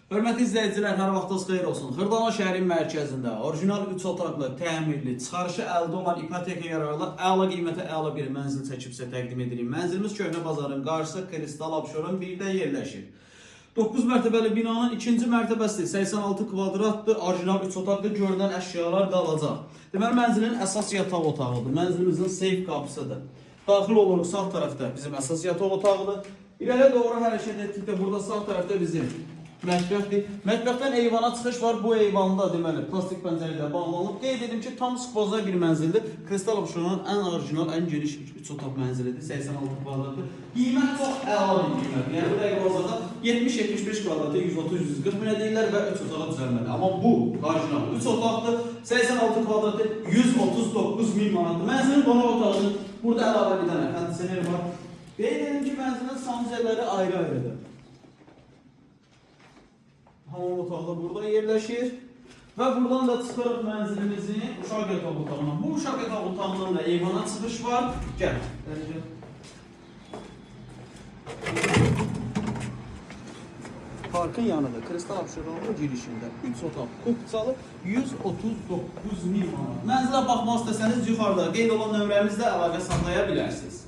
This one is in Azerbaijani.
Hörmətli izləyicilər, hər vaxtınız xeyir olsun. Xırdana şəhərin mərkəzində orijinal 3 otaqlı, təmirli, çıxarışı əldə olan ipoteka yararlı əla qiymətə əla bir mənzil çəkib sizə təqdim edirik. Mənzilimiz Köhnə Bazarın qarşısı Kristal Abşeron 1-də yerləşir. 9 mərtəbəli binanın 2-ci mərtəbəsi 86 kvadratdır, orijinal 3 otaqlı görünən əşyalar qalacaq. Deməli, mənzilin əsas yataq otağıdır. Mənzilimizin seyf qapısıdır. Daxil oluruq sağ tərəfdə bizim əsas yataq otağıdır. İrəliyə doğru hərəkət etdikdə burada sağ tərəfdə bizim mətbəxdir. Mətbəxdən eyvana çıxış var. Bu eyvanda deməli plastik pəncərə ilə bağlanıb. Qeyd edim ki, tam skvozda bir mənzildir. Kristal Abşeronun ən orijinal, ən geniş 3 otaq mənzilidir. 86 kvadratdır. Qiymət çox əla bir qiymət. Yəni bu dəqiqə bazarda 70-75 kvadratı 130-140 minə deyirlər və 3 otağa düzəlməli. Amma bu orijinal 3 otaqdır. 86 kvadratı 139 min manatdır. Mənzilin qonaq otağının burada əlavə bir dənə kondisioner var. Qeyd edim ki, mənzilin sanuzelləri ayrı-ayrıdır. Hamam otağı da burada yerləşir. Və buradan da çıxırıq mənzilimizin uşaq yataq otağına. Bu uşaq yataq otağından da eyvana çıxış var. Gəl. Parkın yanında Kristal Abşeronun girişində 3 otaq kupçalı 139 min manat. Mənzilə baxmaq istəsəniz yuxarıda qeyd olan nömrəmizlə əlaqə saxlaya bilərsiniz.